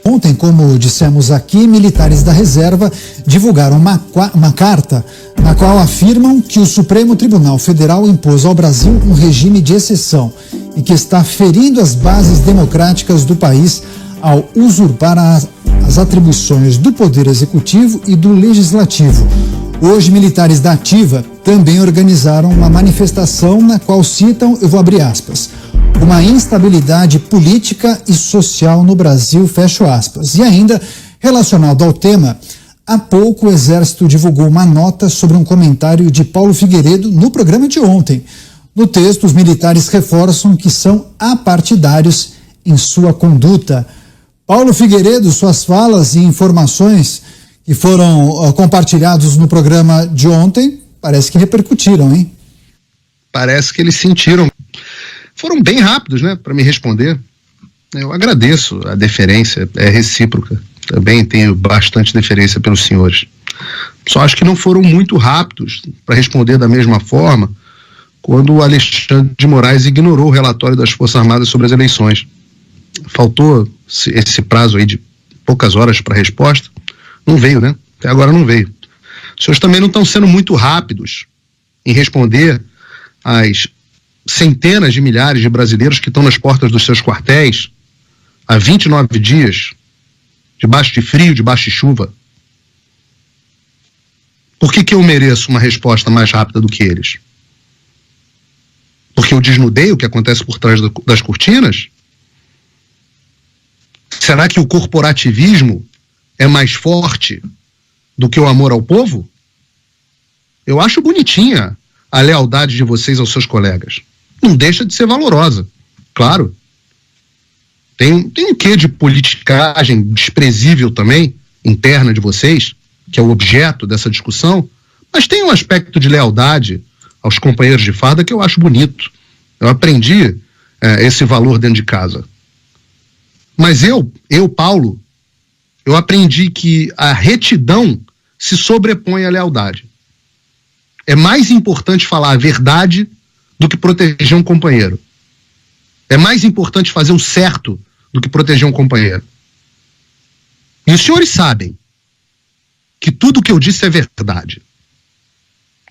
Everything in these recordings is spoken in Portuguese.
Ontem, como dissemos aqui, militares da reserva divulgaram uma carta na qual afirmam que o Supremo Tribunal Federal impôs ao Brasil um regime de exceção e que está ferindo as bases democráticas do país ao usurpar as atribuições do Poder Executivo e do Legislativo. Hoje, militares da Ativa também organizaram uma manifestação na qual citam, eu vou abrir aspas, uma instabilidade política e social no Brasil, fecho aspas. E ainda, relacionado ao tema, há pouco o Exército divulgou uma nota sobre um comentário de Paulo Figueiredo no programa de ontem. No texto, os militares reforçam que são apartidários em sua conduta. Paulo Figueiredo, suas falas e informações que foram compartilhados no programa de ontem, parece que repercutiram, hein? Parece que eles sentiram. Foram bem rápidos, né, para me responder. Eu agradeço a deferência, é recíproca. Também tenho bastante deferência pelos senhores. Só acho que não foram muito rápidos para responder da mesma forma quando o Alexandre de Moraes ignorou o relatório das Forças Armadas sobre as eleições. Faltou esse prazo aí de poucas horas para resposta. Não veio, né? Até agora não veio. Os senhores também não estão sendo muito rápidos em responder às centenas de milhares de brasileiros que estão nas portas dos seus quartéis há 29 dias, debaixo de frio, debaixo de chuva. Por que eu mereço uma resposta mais rápida do que eles? Porque eu desnudei o que acontece por trás das cortinas? Será que o corporativismo é mais forte do que o amor ao povo? Eu acho bonitinha a lealdade de vocês aos seus colegas. Não deixa de ser valorosa, claro. Tem um quê de politicagem desprezível também, interna de vocês, que é o objeto dessa discussão, mas tem um aspecto de lealdade aos companheiros de farda que eu acho bonito. Eu aprendi esse valor dentro de casa. Mas eu, Paulo, eu aprendi que a retidão se sobrepõe à lealdade. É mais importante falar a verdade do que proteger um companheiro. É mais importante fazer o certo do que proteger um companheiro. E os senhores sabem que tudo o que eu disse é verdade.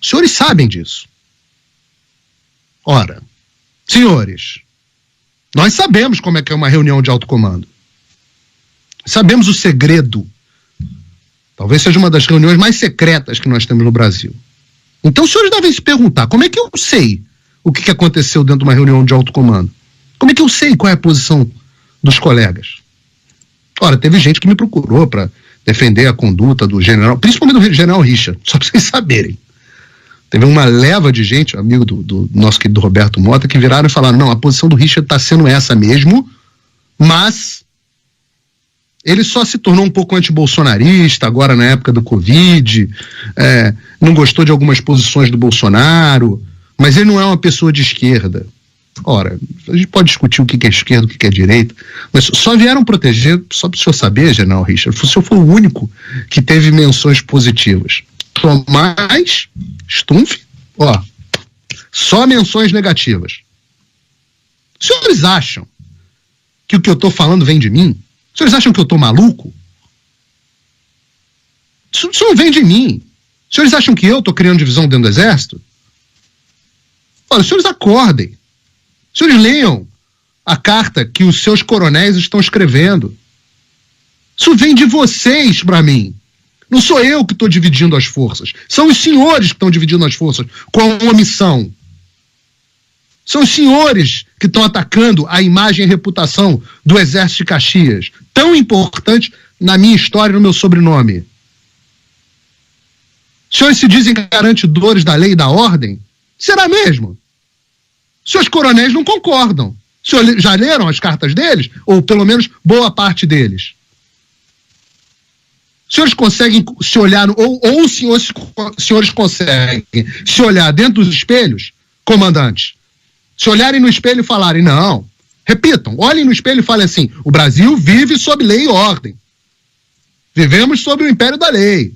Os senhores sabem disso. Ora, senhores, nós sabemos como é que é uma reunião de alto comando. Sabemos o segredo. Talvez seja uma das reuniões mais secretas que nós temos no Brasil. Então os senhores devem se perguntar, como é que eu sei o que aconteceu dentro de uma reunião de alto comando? Como é que eu sei qual é a posição dos colegas? Ora, teve gente que me procurou para defender a conduta do general, principalmente do general Richard, só para vocês saberem. Teve uma leva de gente, amigo do nosso querido Roberto Mota, que viraram e falaram, não, a posição do Richard está sendo essa mesmo, mas ele só se tornou um pouco antibolsonarista agora na época do Covid, não gostou de algumas posições do Bolsonaro, mas ele não é uma pessoa de esquerda. Ora, a gente pode discutir o que é esquerda, o que é direita, mas só vieram proteger, só para o senhor saber, general Richard, o senhor foi o único que teve menções positivas. Tomás Stumpf, só menções negativas. Os senhores acham que o que eu estou falando vem de mim? Os senhores acham que eu estou maluco? Isso não vem de mim. Os senhores acham que eu estou criando divisão dentro do Exército? Olha, os senhores acordem. Os senhores leiam a carta que os seus coronéis estão escrevendo. Isso vem de vocês para mim. Não sou eu que estou dividindo as forças. São os senhores que estão dividindo as forças com uma missão. São os senhores que estão atacando a imagem e reputação do Exército de Caxias, tão importante na minha história e no meu sobrenome. Os senhores se dizem garantidores da lei e da ordem? Será mesmo? Seus coronéis não concordam. Os senhores já leram as cartas deles? Ou pelo menos boa parte deles? Os senhores conseguem se olhar, ou os senhores conseguem se olhar dentro dos espelhos, comandantes? Se olharem no espelho e falarem, não, repitam, olhem no espelho e falem assim, o Brasil vive sob lei e ordem. Vivemos sob o império da lei.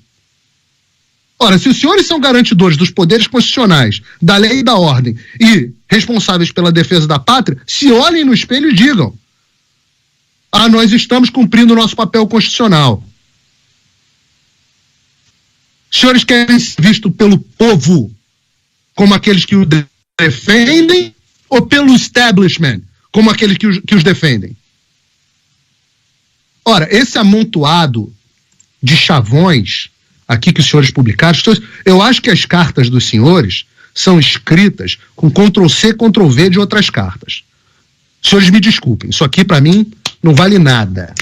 Ora, se os senhores são garantidores dos poderes constitucionais, da lei e da ordem, e responsáveis pela defesa da pátria, se olhem no espelho e digam, nós estamos cumprindo o nosso papel constitucional. Os senhores querem ser vistos pelo povo como aqueles que o defendem ou pelo establishment como aqueles que os defendem? Ora, esse amontoado de chavões aqui que os senhores publicaram, eu acho que as cartas dos senhores são escritas com Ctrl+C, Ctrl+V de outras cartas. Os senhores me desculpem, isso aqui para mim não vale nada.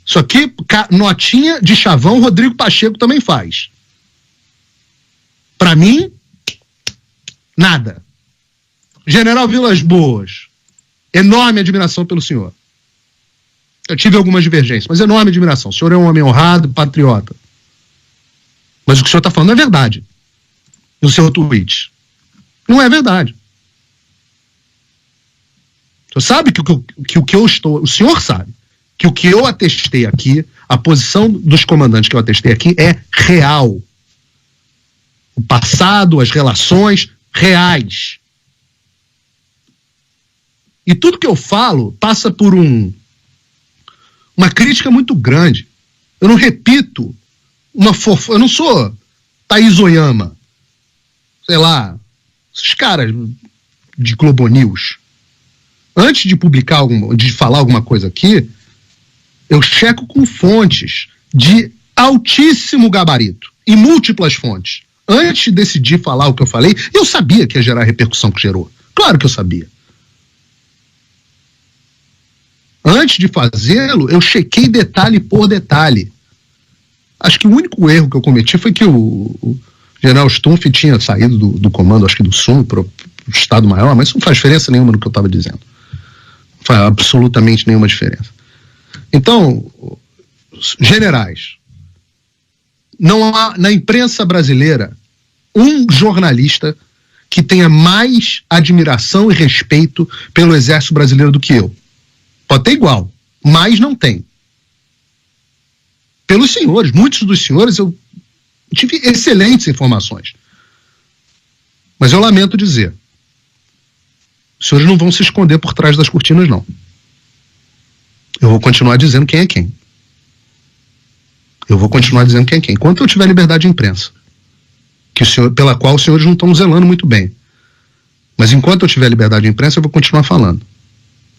Isso aqui, notinha de chavão, Rodrigo Pacheco também faz. Para mim, nada. General Vilas Boas, enorme admiração pelo senhor. Eu tive algumas divergências, mas enorme admiração. O senhor é um homem honrado, patriota. Mas o que o senhor está falando é verdade. No seu tweet. Não é verdade. O senhor sabe que o que eu estou... O senhor sabe que o que eu atestei aqui, a posição dos comandantes que eu atestei aqui é real. O passado, as relações reais. E tudo que eu falo passa por uma crítica muito grande. Eu não repito eu não sou Thaís Oyama, sei lá, esses caras de Globo News. Antes de publicar de falar alguma coisa aqui, eu checo com fontes de altíssimo gabarito e múltiplas fontes. Antes de decidir falar o que eu falei, eu sabia que ia gerar a repercussão que gerou. Claro que eu sabia. Antes de fazê-lo, eu chequei detalhe por detalhe. Acho que o único erro que eu cometi foi que o general Stumpf tinha saído do comando, acho que do Sul, para o Estado-Maior, mas isso não faz diferença nenhuma no que eu estava dizendo. Não faz absolutamente nenhuma diferença. Então, generais, não há na imprensa brasileira um jornalista que tenha mais admiração e respeito pelo Exército Brasileiro do que eu. Pode ter igual, mas não tem. Pelos senhores, muitos dos senhores, eu tive excelentes informações. Mas eu lamento dizer, os senhores não vão se esconder por trás das cortinas, não. Eu vou continuar dizendo quem é quem. Eu vou continuar dizendo quem é quem. Enquanto eu tiver liberdade de imprensa, pela qual os senhores não estão zelando muito bem. Mas enquanto eu tiver liberdade de imprensa, eu vou continuar falando.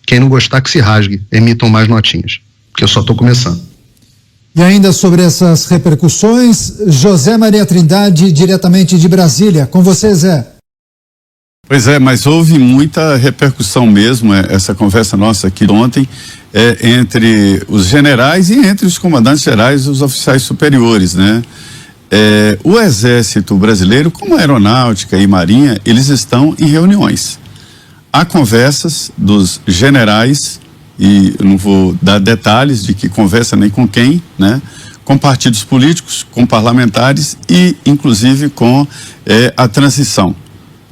Quem não gostar que se rasgue, emitam mais notinhas, porque eu só estou começando. E ainda sobre essas repercussões, José Maria Trindade, diretamente de Brasília. Com você, Zé. Pois é, mas houve muita repercussão mesmo, essa conversa nossa aqui ontem, entre os generais e entre os comandantes gerais e os oficiais superiores, né? O Exército Brasileiro, como a Aeronáutica e Marinha, eles estão em reuniões. Há conversas dos generais, e eu não vou dar detalhes de que conversa nem com quem, né? Com partidos políticos, com parlamentares e inclusive com a transição.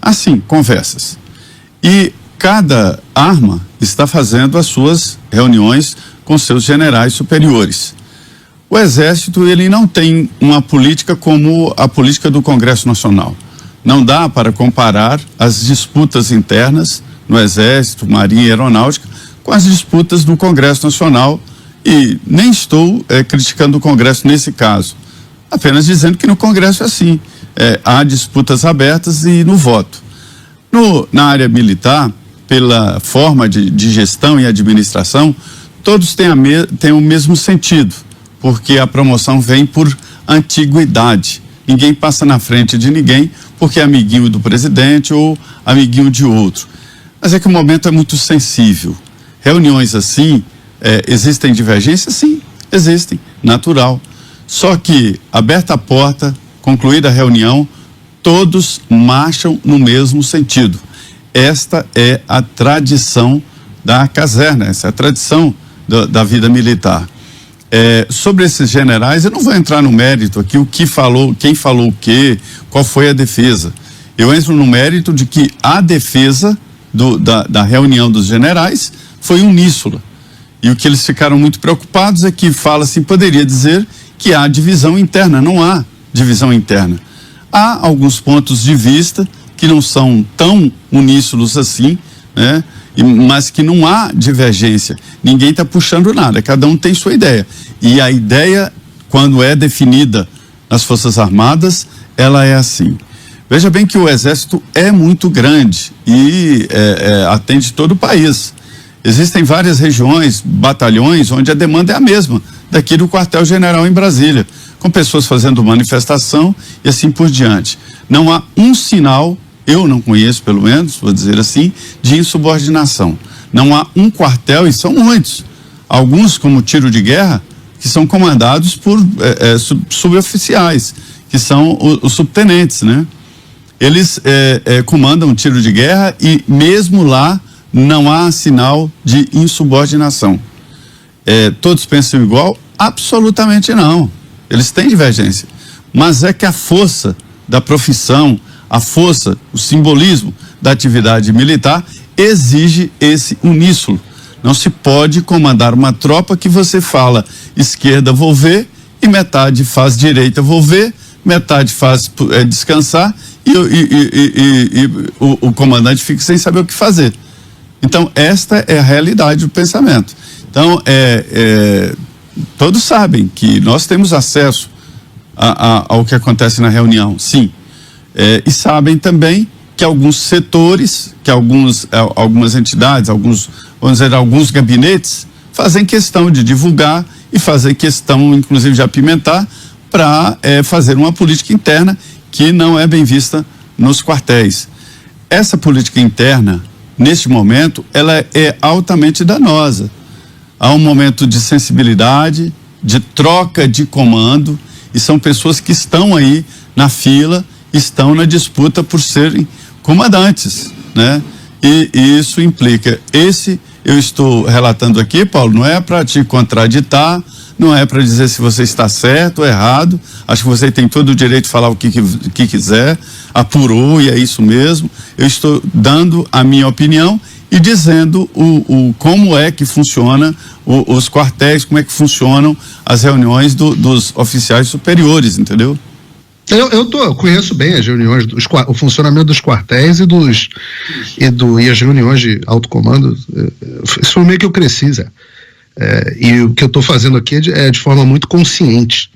Assim, conversas. E cada arma está fazendo as suas reuniões com seus generais superiores. O Exército, ele não tem uma política como a política do Congresso Nacional. Não dá para comparar as disputas internas no Exército, Marinha e Aeronáutica com as disputas no Congresso Nacional, e nem estou criticando o Congresso nesse caso, apenas dizendo que no Congresso é assim, há disputas abertas e no voto. Na área militar, pela forma de gestão e administração, todos têm o mesmo sentido, porque a promoção vem por antiguidade. Ninguém passa na frente de ninguém porque é amiguinho do presidente ou amiguinho de outro. Mas é que o momento é muito sensível. Reuniões assim, existem divergências? Sim, existem, natural. Só que, aberta a porta, concluída a reunião, todos marcham no mesmo sentido. Esta é a tradição da caserna, essa é a tradição da vida militar. Sobre esses generais, eu não vou entrar no mérito aqui, quem falou o quê, qual foi a defesa. Eu entro no mérito de que a defesa da reunião dos generais foi uníssona. E o que eles ficaram muito preocupados é que poderia dizer que há divisão interna. Não há divisão interna. Há alguns pontos de vista que não são tão uníssonos assim, né? mas que não há divergência. Ninguém está puxando nada, cada um tem sua ideia. E a ideia, quando é definida nas Forças Armadas, ela é assim. Veja bem que o Exército é muito grande e atende todo o país. Existem várias regiões, batalhões, onde a demanda é a mesma, daqui do quartel-general em Brasília, com pessoas fazendo manifestação e assim por diante. Não há um sinal, eu não conheço pelo menos, vou dizer assim, de insubordinação. Não há um quartel, e são muitos, alguns como tiro de guerra, que são comandados por suboficiais, que são os subtenentes, né? Eles comandam tiro de guerra e mesmo lá não há sinal de insubordinação. Todos pensam igual? Absolutamente não. Eles têm divergência. Mas é que a força da profissão, a força, o simbolismo da atividade militar exige esse uníssono. Não se pode comandar uma tropa que você fala esquerda vou ver e metade faz direita vou ver, metade faz descansar e o comandante fica sem saber o que fazer. Então, esta é a realidade do pensamento. Então, todos sabem que nós temos acesso ao que acontece na reunião, sim. E sabem também que alguns setores, que algumas entidades, vamos dizer, alguns gabinetes, fazem questão de divulgar e fazem questão, inclusive, de apimentar para fazer uma política interna que não é bem vista nos quartéis. Essa política interna, neste momento, ela é altamente danosa. Há um momento de sensibilidade, de troca de comando, e são pessoas que estão aí na fila, estão na disputa por serem comandantes, né? E isso implica, eu estou relatando aqui, Paulo, não é para te contraditar, não é para dizer se você está certo ou errado, acho que você tem todo o direito de falar o que quiser, apurou e é isso mesmo. Eu estou dando a minha opinião e dizendo como é que funciona os quartéis, como é que funcionam as reuniões dos oficiais superiores, entendeu? Eu conheço bem as reuniões, o funcionamento dos quartéis e as reuniões de alto comando. Isso foi meio que eu cresci, Zé. E o que eu estou fazendo aqui é de forma muito consciente.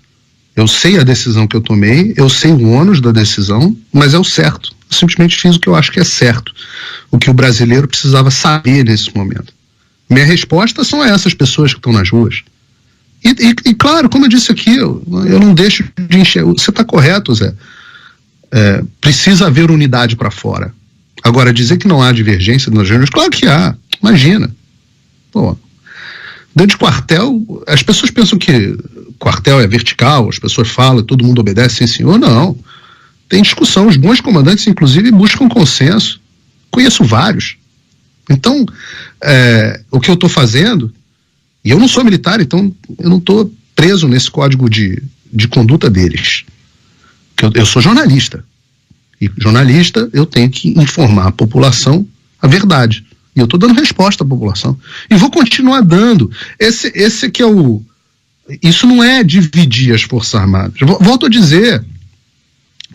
Eu sei a decisão que eu tomei, eu sei o ônus da decisão, mas é o certo. Eu simplesmente fiz o que eu acho que é certo, o que o brasileiro precisava saber nesse momento. Minha resposta são essas pessoas que estão nas ruas. E claro, como eu disse aqui, eu não deixo de enxergar. Você está correto, Zé. Precisa haver unidade para fora. Agora, dizer que não há divergência nas reuniões, claro que há. Imagina. Pô, dentro de quartel, as pessoas pensam que quartel é vertical, as pessoas falam, todo mundo obedece, sim senhor. Não. Tem discussão. Os bons comandantes, inclusive, buscam consenso. Conheço vários. Então, o que eu estou fazendo, e eu não sou militar, então eu não estou preso nesse código de conduta deles. Eu sou jornalista. E jornalista, eu tenho que informar a população a verdade. E eu estou dando resposta à população. E vou continuar dando. Esse que é o... Isso não é dividir as Forças Armadas. Volto a dizer,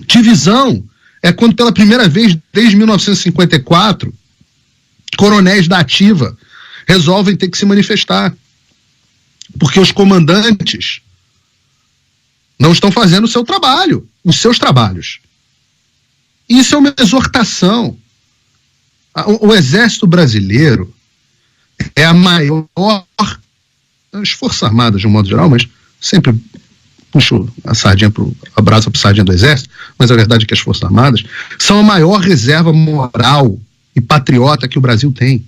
divisão é quando pela primeira vez, desde 1954, coronéis da ativa resolvem ter que se manifestar. Porque os comandantes não estão fazendo o seu trabalho, os seus trabalhos. Isso é uma exortação. O Exército Brasileiro é a maior, as Forças Armadas de um modo geral, mas sempre puxo a sardinha a brasa para a sardinha do Exército, mas a verdade é que as Forças Armadas são a maior reserva moral e patriota que o Brasil tem.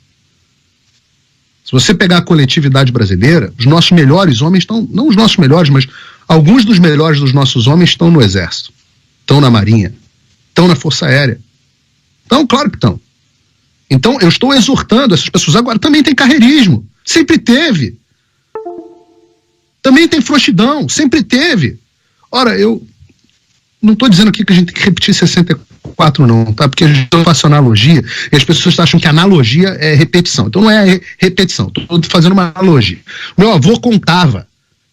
Se você pegar a coletividade brasileira, os nossos melhores homens estão, não os nossos melhores, mas alguns dos melhores dos nossos homens estão no Exército, estão na Marinha, estão na Força Aérea. Então, claro que estão. Então, eu estou exortando essas pessoas. Agora, também tem carreirismo. Sempre teve. Também tem frouxidão. Sempre teve. Ora, eu não estou dizendo aqui que a gente tem que repetir 64, não, tá? Porque a gente faz analogia e as pessoas acham que analogia é repetição. Então, não é repetição. Estou fazendo uma analogia. Meu avô contava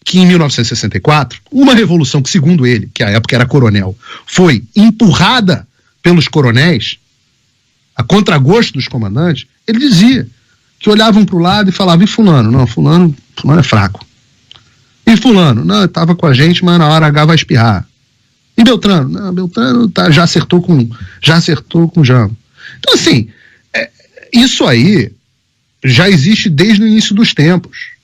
que em 1964, uma revolução que, segundo ele, que à época era coronel, foi empurrada pelos coronéis, a contragosto dos comandantes, Ele dizia que olhavam para o lado e falavam, e fulano? Não, fulano é fraco. E fulano? Não, estava com a gente, mas na hora H vai espirrar. E Beltrano? Não, Beltrano já acertou com o Jango. Então, assim, isso aí já existe desde o início dos tempos.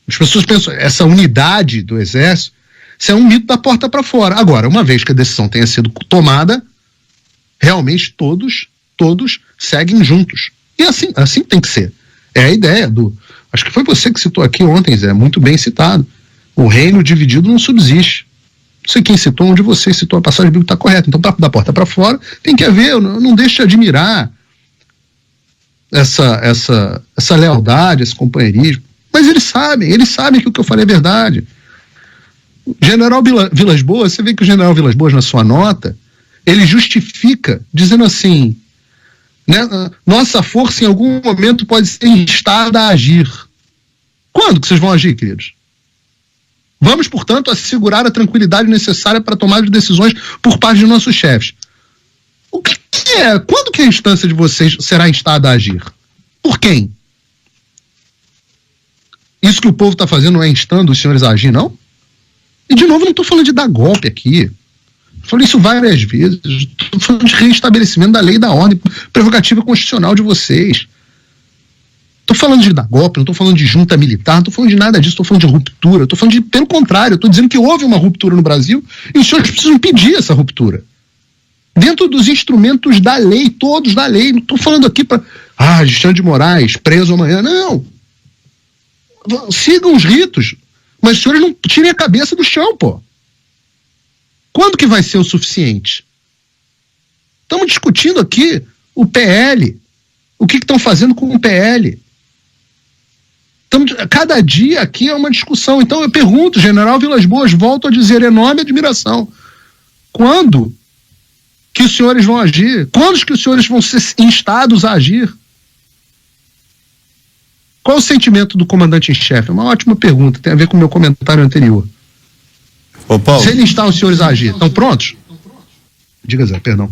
As pessoas pensam, essa unidade do Exército, isso é um mito da porta para fora. Agora, uma vez que a decisão tenha sido tomada, realmente todos seguem juntos. E assim tem que ser. É a ideia acho que foi você que citou aqui ontem, Zé, muito bem citado. O reino dividido não subsiste. Não sei quem citou, onde você citou a passagem bíblica está correta. Então, da porta para fora, tem que haver, não deixe de admirar essa lealdade, esse companheirismo. Mas eles sabem que o que eu falei é verdade. O general Vilas Boas, você vê que o general Vilas Boas, na sua nota, ele justifica, dizendo assim, né, nossa força em algum momento pode ser instada a agir. Quando que vocês vão agir, queridos? Vamos, portanto, assegurar a tranquilidade necessária para tomar as decisões por parte de nossos chefes. O que é? Quando que a instância de vocês será instada a agir? Por quem? Isso que o povo está fazendo não é instando os senhores a agir, não? E, de novo, não estou falando de dar golpe aqui. Falei isso várias vezes. Estou falando de reestabelecimento da lei e da ordem, prerrogativa constitucional de vocês. Estou falando de dar golpe, não estou falando de junta militar, não estou falando de nada disso, estou falando de ruptura, estou falando pelo contrário, estou dizendo que houve uma ruptura no Brasil e os senhores precisam impedir essa ruptura. Dentro dos instrumentos da lei, todos da lei. Não estou falando aqui para, Alexandre de Moraes, preso amanhã. Não. Sigam os ritos, mas os senhores não tirem a cabeça do chão, pô. Quando que vai ser o suficiente? Estamos discutindo aqui o PL. O que estão fazendo com o PL? Cada dia aqui é uma discussão. Então eu pergunto, general Vilas Boas, volto a dizer, enorme admiração. Quando que os senhores vão agir? Quando que os senhores vão ser instados a agir? Qual o sentimento do comandante em chefe? É uma ótima pergunta, tem a ver com o meu comentário anterior. Ô, Paulo. Se ele instar os senhores a agir, estão prontos? Diga, Zé, perdão.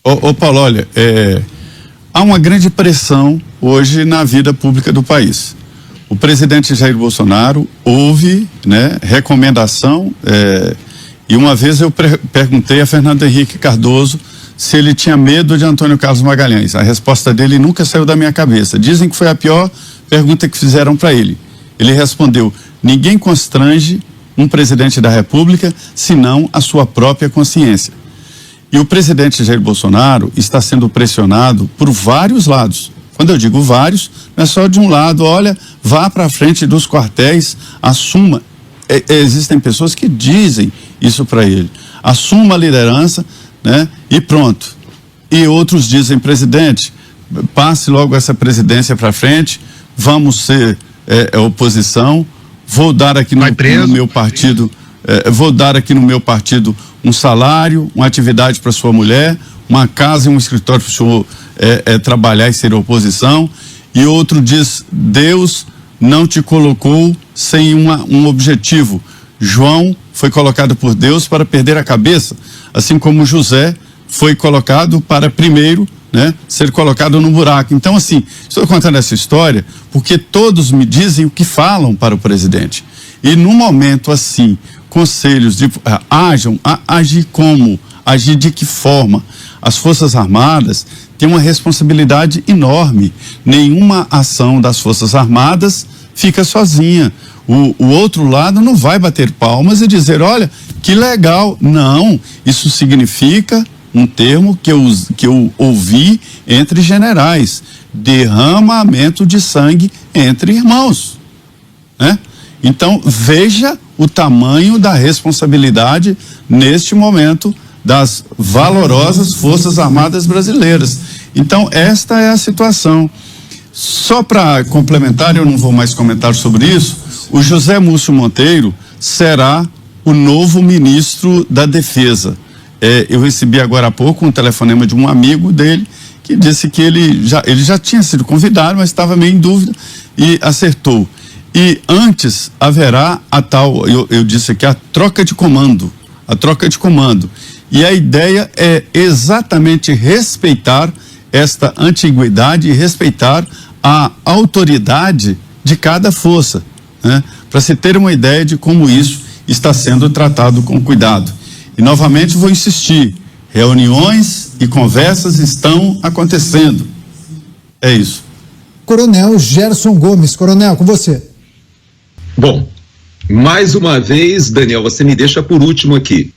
Ô Paulo, olha, há uma grande pressão hoje na vida pública do país. O presidente Jair Bolsonaro houve, né, recomendação, e uma vez eu perguntei a Fernando Henrique Cardoso se ele tinha medo de Antônio Carlos Magalhães. A resposta dele nunca saiu da minha cabeça. Dizem que foi a pior pergunta que fizeram para ele. Ele respondeu: ninguém constrange um presidente da República senão a sua própria consciência. E o presidente Jair Bolsonaro está sendo pressionado por vários lados. Quando eu digo vários, não é só de um lado, olha, vá para frente dos quartéis, assuma. Existem pessoas que dizem isso para ele. Assuma a liderança, né? E pronto. E outros dizem, presidente, passe logo essa presidência para frente, vamos ser oposição, vou dar aqui no meu partido, vou dar aqui no meu partido um salário, uma atividade para sua mulher, uma casa e um escritório para o senhor trabalhar e ser oposição. E outro diz, Deus não te colocou sem um objetivo. João foi colocado por Deus para perder a cabeça, assim como José foi colocado para primeiro, né, ser colocado no buraco. Então, assim, estou contando essa história porque todos me dizem o que falam para o presidente. E num momento assim, conselhos de agir como, agir de que forma? As Forças Armadas têm uma responsabilidade enorme. Nenhuma ação das Forças Armadas fica sozinha. O outro lado não vai bater palmas e dizer, olha, que legal. Não, isso significa um termo que eu ouvi entre generais: derramamento de sangue entre irmãos, né? Então, veja o tamanho da responsabilidade neste momento das valorosas Forças Armadas brasileiras. Então, esta é a situação. Só para complementar, eu não vou mais comentar sobre isso, o José Múcio Monteiro será o novo ministro da Defesa. Eu recebi agora há pouco um telefonema de um amigo dele que disse que ele já tinha sido convidado, mas estava meio em dúvida e acertou. E antes haverá a tal, eu disse aqui, a troca de comando. E a ideia é exatamente respeitar esta antiguidade e respeitar a autoridade de cada força, né? Para se ter uma ideia de como isso está sendo tratado com cuidado. E novamente vou insistir, reuniões e conversas estão acontecendo. É isso. Coronel Gerson Gomes. Coronel, com você. Bom, mais uma vez, Daniel, você me deixa por último aqui.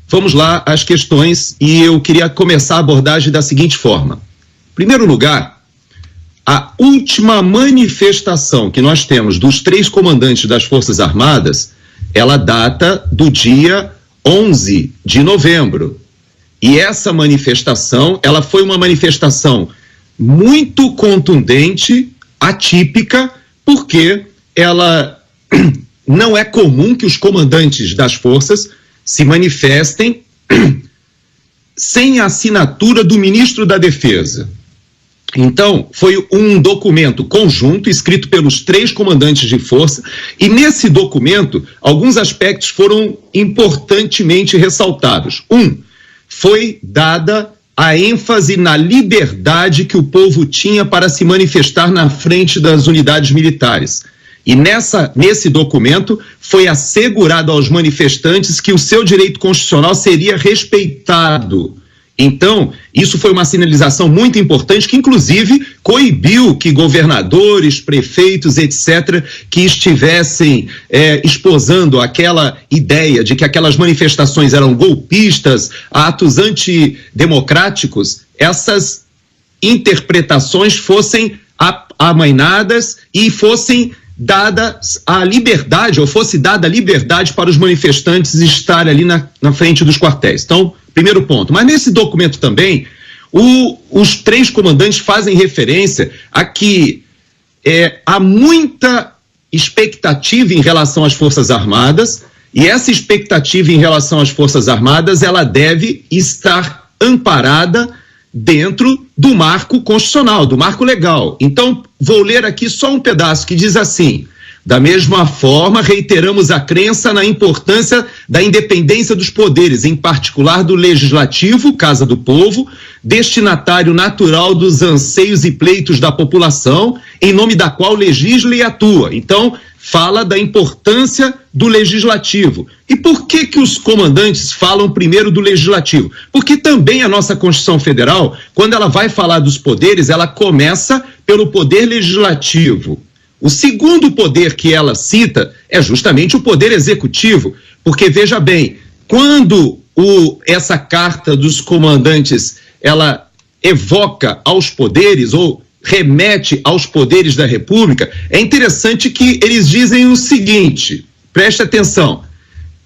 Vamos lá às questões e eu queria começar a abordagem da seguinte forma. Em primeiro lugar, a última manifestação que nós temos dos 3 comandantes das Forças Armadas, ela data do dia 11 de novembro. E essa manifestação, ela foi uma manifestação muito contundente, atípica, porque ela não é comum que os comandantes das forças se manifestem sem a assinatura do ministro da Defesa. Então, foi um documento conjunto escrito pelos 3 comandantes de força e nesse documento alguns aspectos foram importantemente ressaltados. Foi dada a ênfase na liberdade que o povo tinha para se manifestar na frente das unidades militares. E nesse documento foi assegurado aos manifestantes que o seu direito constitucional seria respeitado. Então, isso foi uma sinalização muito importante que, inclusive, coibiu que governadores, prefeitos, etc., que estivessem esposando aquela ideia de que aquelas manifestações eram golpistas, atos antidemocráticos, essas interpretações fossem amainadas e fossem dadas a liberdade, ou fosse dada a liberdade para os manifestantes estarem ali na frente dos quartéis. Então, primeiro ponto. Mas nesse documento também, os 3 comandantes fazem referência a que há muita expectativa em relação às Forças Armadas, e essa expectativa em relação às Forças Armadas, ela deve estar amparada dentro do marco constitucional, do marco legal. Então, vou ler aqui só um pedaço que diz assim: da mesma forma, reiteramos a crença na importância da independência dos poderes, em particular do Legislativo, Casa do Povo, destinatário natural dos anseios e pleitos da população, em nome da qual legisla e atua. Então, fala da importância do Legislativo. E por que os comandantes falam primeiro do Legislativo? Porque também a nossa Constituição Federal, quando ela vai falar dos poderes, ela começa pelo Poder Legislativo. O segundo poder que ela cita é justamente o Poder Executivo, porque, veja bem, quando essa carta dos comandantes, ela evoca aos poderes, ou remete aos poderes da República, é interessante que eles dizem o seguinte, preste atenção,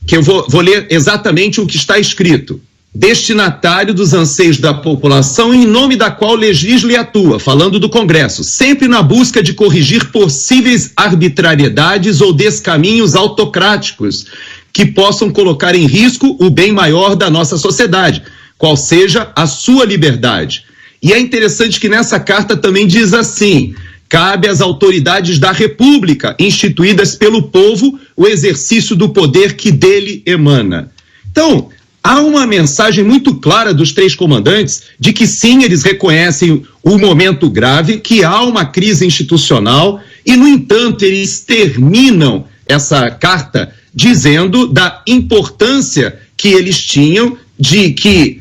que eu vou ler exatamente o que está escrito: destinatário dos anseios da população, em nome da qual legisla e atua, falando do Congresso, sempre na busca de corrigir possíveis arbitrariedades ou descaminhos autocráticos que possam colocar em risco o bem maior da nossa sociedade, qual seja a sua liberdade. E é interessante que nessa carta também diz assim: cabe às autoridades da República, instituídas pelo povo, o exercício do poder que dele emana. Então, há uma mensagem muito clara dos 3 comandantes de que sim, eles reconhecem o momento grave, que há uma crise institucional e, no entanto, eles terminam essa carta dizendo da importância que eles tinham de que,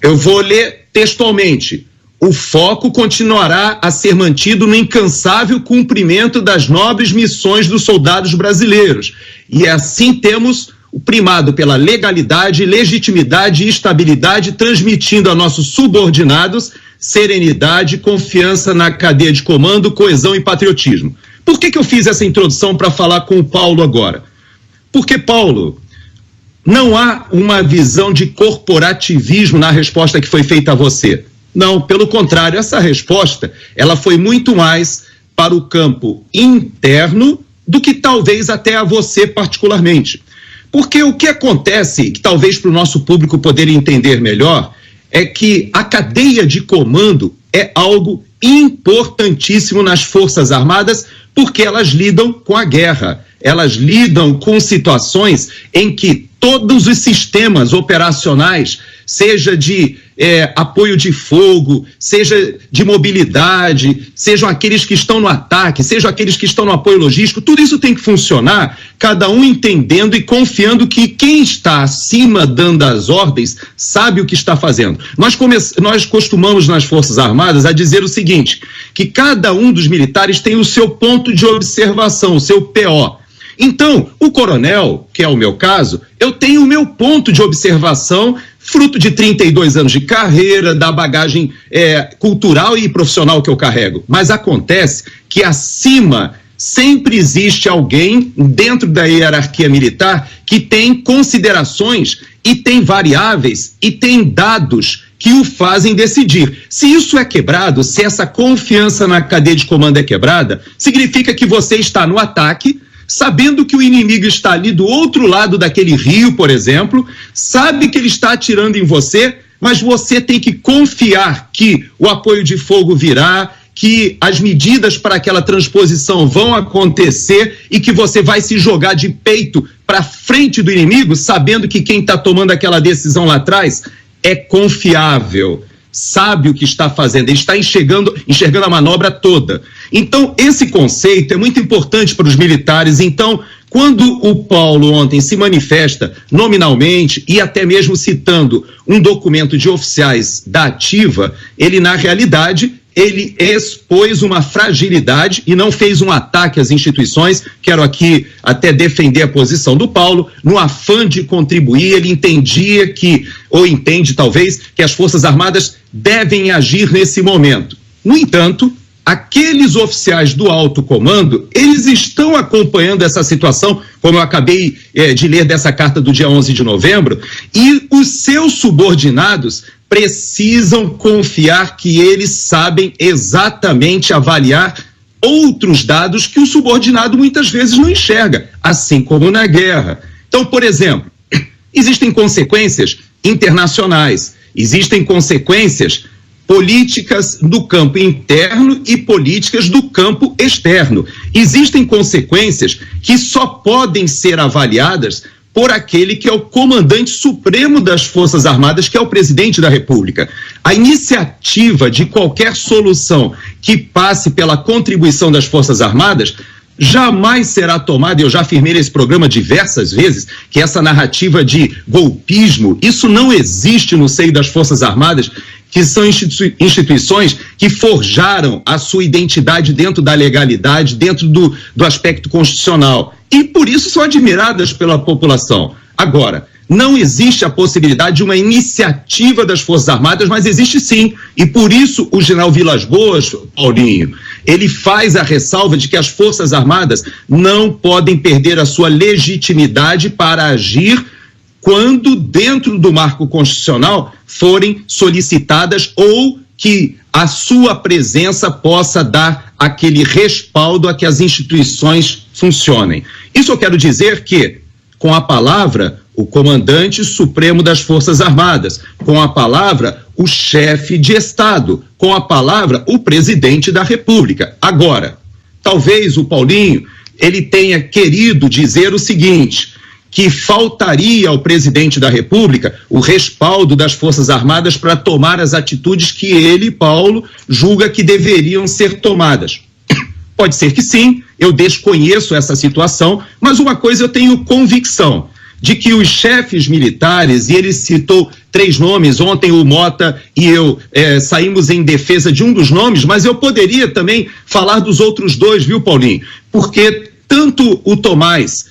eu vou ler textualmente, o foco continuará a ser mantido no incansável cumprimento das nobres missões dos soldados brasileiros. E assim temos o primado pela legalidade, legitimidade e estabilidade, transmitindo a nossos subordinados serenidade, confiança na cadeia de comando, coesão e patriotismo. Por que eu fiz essa introdução para falar com o Paulo agora? Porque, Paulo, não há uma visão de corporativismo na resposta que foi feita a você. Não, pelo contrário, essa resposta, ela foi muito mais para o campo interno do que talvez até a você particularmente. Porque o que acontece, que talvez para o nosso público poder entender melhor, é que a cadeia de comando é algo importantíssimo nas Forças Armadas, porque elas lidam com a guerra, elas lidam com situações em que todos os sistemas operacionais, seja de apoio de fogo, seja de mobilidade, sejam aqueles que estão no ataque, sejam aqueles que estão no apoio logístico, tudo isso tem que funcionar, cada um entendendo e confiando que quem está acima dando as ordens sabe o que está fazendo. Nós costumamos nas Forças Armadas a dizer o seguinte, que cada um dos militares tem o seu ponto de observação, o seu PO. Então, o coronel, que é o meu caso, eu tenho o meu ponto de observação, fruto de 32 anos de carreira, da bagagem cultural e profissional que eu carrego. Mas acontece que acima sempre existe alguém dentro da hierarquia militar que tem considerações e tem variáveis e tem dados que o fazem decidir. Se isso é quebrado, se essa confiança na cadeia de comando é quebrada, significa que você está no ataque, sabendo que o inimigo está ali do outro lado daquele rio, por exemplo, sabe que ele está atirando em você, mas você tem que confiar que o apoio de fogo virá, que as medidas para aquela transposição vão acontecer e que você vai se jogar de peito para frente do inimigo, sabendo que quem está tomando aquela decisão lá atrás é confiável, sabe o que está fazendo, ele está enxergando a manobra toda. Então, esse conceito é muito importante para os militares. Então, quando o Paulo ontem se manifesta nominalmente e até mesmo citando um documento de oficiais da ativa, ele, na realidade, ele expôs uma fragilidade e não fez um ataque às instituições. Quero aqui até defender a posição do Paulo, no afã de contribuir. Ele entendia que, ou entende talvez, que as Forças Armadas devem agir nesse momento. No entanto, aqueles oficiais do alto comando, eles estão acompanhando essa situação, como eu acabei de ler dessa carta do dia 11 de novembro, e os seus subordinados precisam confiar que eles sabem exatamente avaliar outros dados que o subordinado muitas vezes não enxerga, assim como na guerra. Então, por exemplo, existem consequências internacionais, existem consequências políticas do campo interno e políticas do campo externo. Existem consequências que só podem ser avaliadas por aquele que é o comandante supremo das Forças Armadas, que é o presidente da República. A iniciativa de qualquer solução que passe pela contribuição das Forças Armadas jamais será tomada, e eu já afirmei nesse programa diversas vezes, que essa narrativa de golpismo, isso não existe no seio das Forças Armadas, que são instituições que forjaram a sua identidade dentro da legalidade, dentro do aspecto constitucional, e por isso são admiradas pela população. Agora, não existe a possibilidade de uma iniciativa das Forças Armadas, mas existe sim, e por isso o general Vilas Boas, Paulinho, ele faz a ressalva de que as Forças Armadas não podem perder a sua legitimidade para agir quando dentro do marco constitucional forem solicitadas ou que a sua presença possa dar aquele respaldo a que as instituições funcionem. Isso eu quero dizer que, com a palavra, o comandante supremo das Forças Armadas, com a palavra, o chefe de Estado, com a palavra, o presidente da República. Agora, talvez o Paulinho, ele tenha querido dizer o seguinte, que faltaria ao presidente da República o respaldo das Forças Armadas para tomar as atitudes que ele, Paulo, julga que deveriam ser tomadas. Pode ser que sim, eu desconheço essa situação, mas uma coisa eu tenho convicção, de que os chefes militares, e ele citou 3 nomes, ontem o Mota e eu saímos em defesa de um dos nomes, mas eu poderia também falar dos outros 2, viu, Paulinho? Porque tanto o Tomás,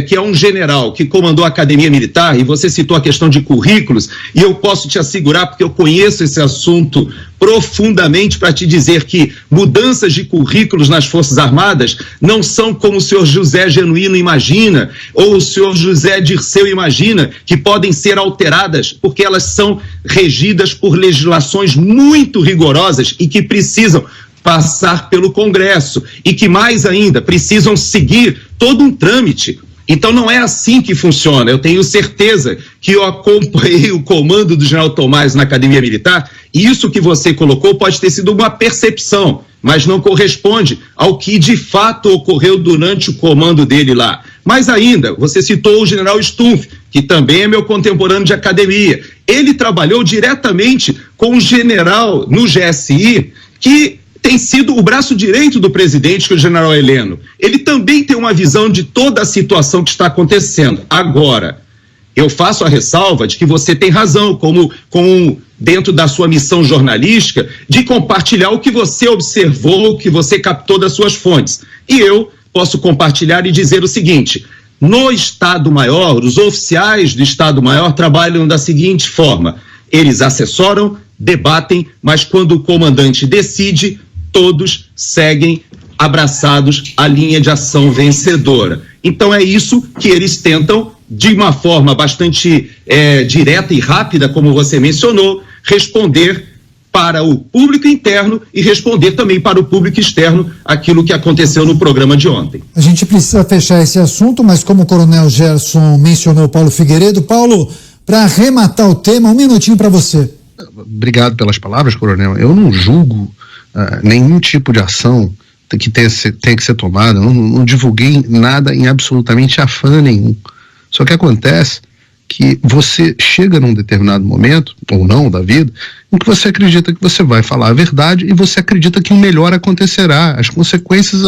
que é um general que comandou a Academia Militar, e você citou a questão de currículos, e eu posso te assegurar, porque eu conheço esse assunto profundamente, para te dizer que mudanças de currículos nas Forças Armadas não são como o senhor José Genuíno imagina, ou o senhor José Dirceu imagina, que podem ser alteradas, porque elas são regidas por legislações muito rigorosas e que precisam passar pelo Congresso e que, mais ainda, precisam seguir todo um trâmite. Então não é assim que funciona. Eu tenho certeza que eu acompanhei o comando do general Tomás na Academia Militar, e isso que você colocou pode ter sido uma percepção, mas não corresponde ao que de fato ocorreu durante o comando dele lá. Mais ainda, você citou o general Stumpf, que também é meu contemporâneo de academia. Ele trabalhou diretamente com o general no GSI, que tem sido o braço direito do presidente, que é o general Heleno. Ele também tem uma visão de toda a situação que está acontecendo. Agora, eu faço a ressalva de que você tem razão, dentro da sua missão jornalística, de compartilhar o que você observou, o que você captou das suas fontes. E eu posso compartilhar e dizer o seguinte: no Estado-Maior, os oficiais do Estado-Maior trabalham da seguinte forma: eles assessoram, debatem, mas quando o comandante decide, todos seguem abraçados à linha de ação vencedora. Então é isso que eles tentam, de uma forma bastante direta e rápida, como você mencionou, responder para o público interno e responder também para o público externo aquilo que aconteceu no programa de ontem. A gente precisa fechar esse assunto, mas como o Coronel Gerson mencionou Paulo Figueiredo, Paulo, para arrematar o tema, um minutinho para você. Obrigado pelas palavras, Coronel. Eu não julgo nenhum tipo de ação que tem que ser tomada. Eu não divulguei nada em absolutamente afã nenhum. Só que acontece que você chega num determinado momento, ou não, da vida, em que você acredita que você vai falar a verdade e você acredita que o melhor acontecerá, as consequências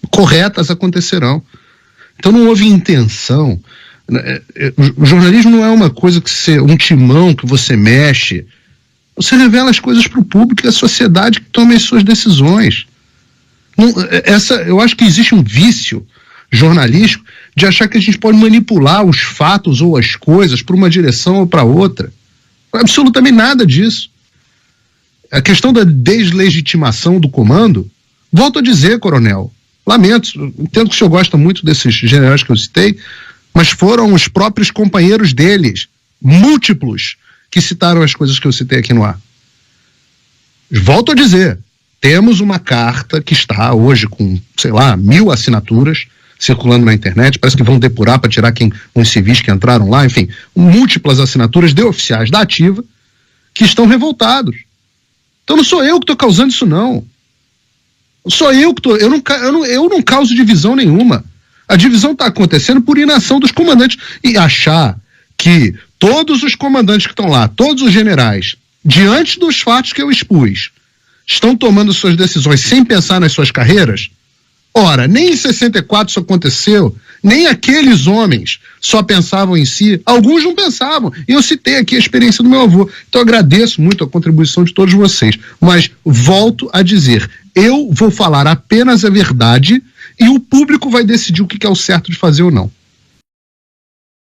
corretas acontecerão. Então não houve intenção. O jornalismo não é uma coisa um timão que você mexe. Você revela as coisas para o público e a sociedade que tome as suas decisões. Eu acho que existe um vício jornalístico de achar que a gente pode manipular os fatos ou as coisas para uma direção ou para outra. Absolutamente nada disso. A questão da deslegitimação do comando, volto a dizer, Coronel, lamento, entendo que o senhor gosta muito desses generais que eu citei, mas foram os próprios companheiros deles, múltiplos, que citaram as coisas que eu citei aqui no ar. Volto a dizer, temos uma carta que está hoje com, 1.000 assinaturas circulando na internet, parece que vão depurar para tirar os civis que entraram lá, enfim, múltiplas assinaturas de oficiais da ativa que estão revoltados. Então não sou eu que estou causando isso, não. Sou eu que estou, eu não causo divisão nenhuma. A divisão está acontecendo por inação dos comandantes. E achar que todos os comandantes que estão lá, todos os generais, diante dos fatos que eu expus, estão tomando suas decisões sem pensar nas suas carreiras? Ora, nem em 64 isso aconteceu, nem aqueles homens só pensavam em si, alguns não pensavam, e eu citei aqui a experiência do meu avô. Então agradeço muito a contribuição de todos vocês, mas volto a dizer, eu vou falar apenas a verdade e o público vai decidir o que é o certo de fazer ou não.